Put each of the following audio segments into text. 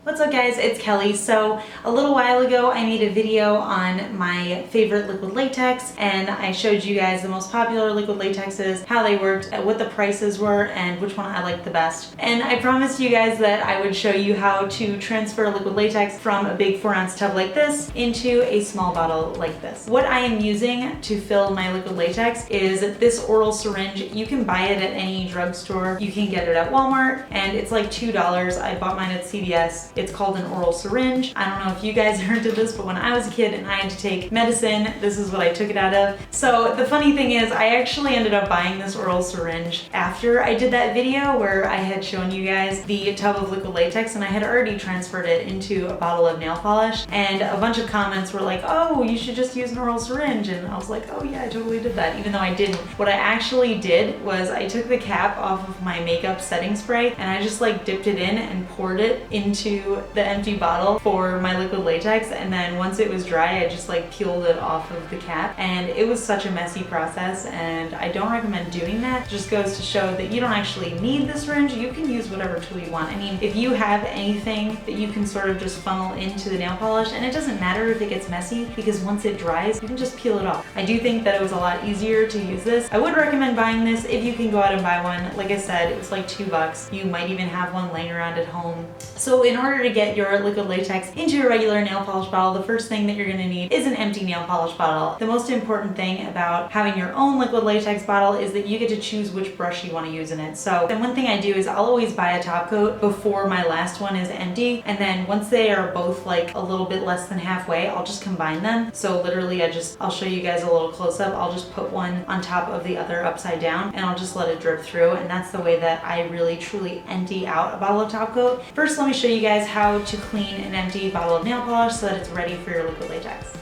What's up guys, it's Kelly. So a little while ago I made a video on my favorite liquid latex and I showed you guys the most popular liquid latexes, how they worked, what the prices were, and which one I liked the best. And I promised you guys that I would show you how to transfer liquid latex from a big 4-ounce tub like this into a small bottle like this. What I am using to fill my liquid latex is this oral syringe. You can buy it at any drugstore. You can get it at Walmart and it's like $2. I bought mine at CVS. It's called an oral syringe. I don't know if you guys are into this, but when I was a kid and I had to take medicine, this is what I took it out of. So the funny thing is I actually ended up buying this oral syringe after I did that video where I had shown you guys the tub of liquid latex and I had already transferred it into a bottle of nail polish, and a bunch of comments were like, oh, you should just use an oral syringe, and I was like, oh yeah, I totally did that, even though I didn't. What I actually did was I took the cap off of my makeup setting spray and I just like dipped it in and poured it into the empty bottle for my liquid latex, and then once it was dry I just like peeled it off of the cap, and it was such a messy process and I don't recommend doing that. It just goes to show that you don't actually need the syringe. You can use whatever tool you want. I mean, if you have anything that you can sort of just funnel into the nail polish, and it doesn't matter if it gets messy because once it dries you can just peel it off. I do think that it was a lot easier to use this. I would recommend buying this if you can go out and buy one. Like I said, it's like $2. You might even have one laying around at home. So in order to get your liquid latex into a regular nail polish bottle, the first thing that you're going to need is an empty nail polish bottle. The most important thing about having your own liquid latex bottle is that you get to choose which brush you want to use in it. So then one thing I do is I'll always buy a top coat before my last one is empty, and then once they are both like a little bit less than halfway, I'll just combine them. So literally I'll show you guys a little close up. I'll just put one on top of the other upside down and I'll just let it drip through, and that's the way that I really truly empty out a bottle of top coat. First, let me show you guys how to clean an empty bottle of nail polish so that it's ready for your liquid latex.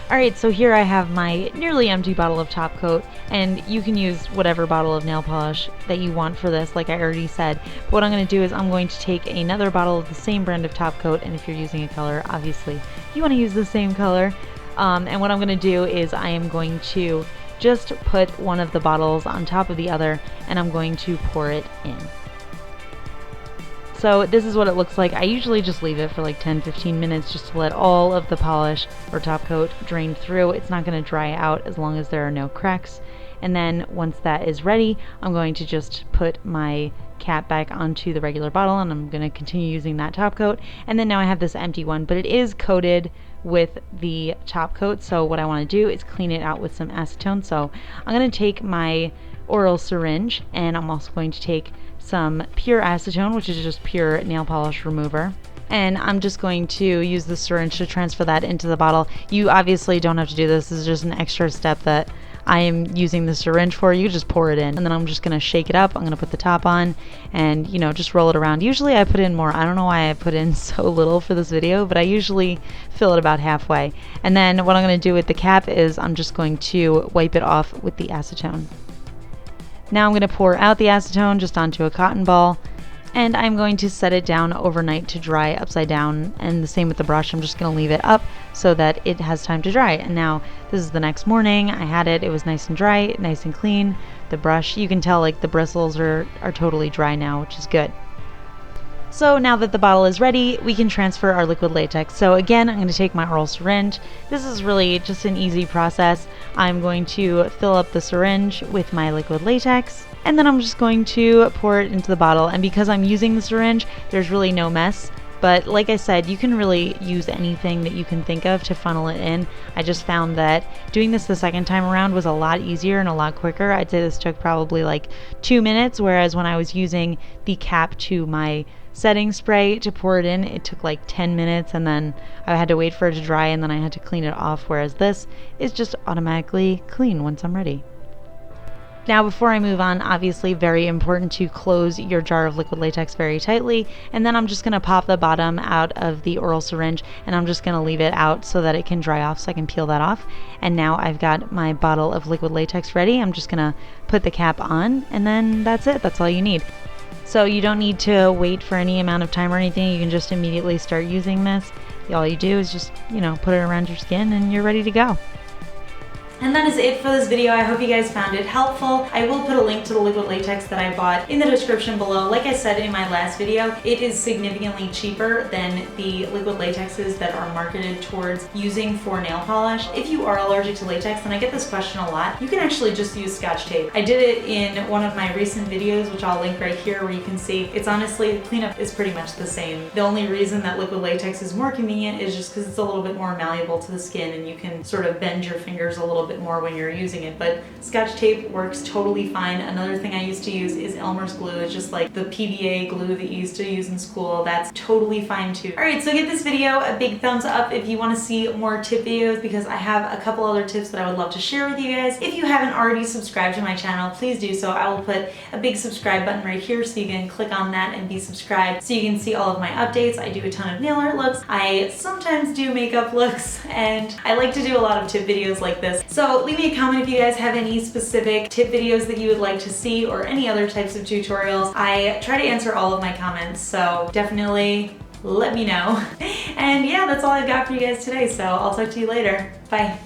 Alright, so here I have my nearly empty bottle of top coat, and you can use whatever bottle of nail polish that you want for this, like I already said. But what I'm going to do is I'm going to take another bottle of the same brand of top coat, and if you're using a color, obviously you want to use the same color. And what I'm going to do is I am going to just put one of the bottles on top of the other, and I'm going to pour it in. So this is what it looks like. I usually just leave it for like 10-15 minutes just to let all of the polish or top coat drain through. It's not going to dry out as long as there are no cracks. And then once that is ready, I'm going to just put my cap back onto the regular bottle, and I'm going to continue using that top coat. And then now I have this empty one, but it is coated with the top coat. So what I want to do is clean it out with some acetone. So I'm going to take my oral syringe, and I'm also going to take some pure acetone, which is just pure nail polish remover, and I'm just going to use the syringe to transfer that into the bottle. You obviously don't have to do this. This is just an extra step that I am using the syringe for. You just pour it in, and then I'm just going to shake it up. I'm going to put the top on and, you know, just roll it around. Usually I put in more. I don't know why I put in so little for this video, but I usually fill it about halfway. And then what I'm going to do with the cap is I'm just going to wipe it off with the acetone. Now I'm going to pour out the acetone just onto a cotton ball, and I'm going to set it down overnight to dry upside down, and the same with the brush. I'm just going to leave it up so that it has time to dry. And now this is the next morning. I had it. It was nice and dry, nice and clean. The brush, you can tell like the bristles are totally dry now, which is good. So now that the bottle is ready, we can transfer our liquid latex. So again, I'm going to take my oral syringe. This is really just an easy process. I'm going to fill up the syringe with my liquid latex, and then I'm just going to pour it into the bottle. And because I'm using the syringe, there's really no mess. But like I said, you can really use anything that you can think of to funnel it in. I just found that doing this the second time around was a lot easier and a lot quicker. I'd say this took probably like 2 minutes, whereas when I was using the cap to my setting spray to pour it in, it took like 10 minutes, and then I had to wait for it to dry, and then I had to clean it off, whereas this is just automatically clean once I'm ready. Now before I move on, obviously very important to close your jar of liquid latex very tightly, and then I'm just going to pop the bottom out of the oral syringe, and I'm just going to leave it out so that it can dry off so I can peel that off. And now I've got my bottle of liquid latex ready. I'm just going to put the cap on, and then that's it. That's all you need. So you don't need to wait for any amount of time or anything. You can just immediately start using this. All you do is just, you know, put it around your skin and you're ready to go. And that is it for this video. I hope you guys found it helpful. I will put a link to the liquid latex that I bought in the description below. Like I said in my last video, it is significantly cheaper than the liquid latexes that are marketed towards using for nail polish. If you are allergic to latex, and I get this question a lot, you can actually just use Scotch tape. I did it in one of my recent videos, which I'll link right here, where you can see it's honestly, the cleanup is pretty much the same. The only reason that liquid latex is more convenient is just because it's a little bit more malleable to the skin and you can sort of bend your fingers a little bit more when you're using it, but Scotch tape works totally fine. Another thing I used to use is Elmer's glue. It's just like the PVA glue that you used to use in school. That's totally fine too. Alright, so give this video a big thumbs up if you want to see more tip videos, because I have a couple other tips that I would love to share with you guys. If you haven't already subscribed to my channel, please do so. I will put a big subscribe button right here so you can click on that and be subscribed so you can see all of my updates. I do a ton of nail art looks. I sometimes do makeup looks, and I like to do a lot of tip videos like this. So leave me a comment if you guys have any specific tip videos that you would like to see or any other types of tutorials. I try to answer all of my comments, so definitely let me know. And yeah, that's all I've got for you guys today, so I'll talk to you later. Bye.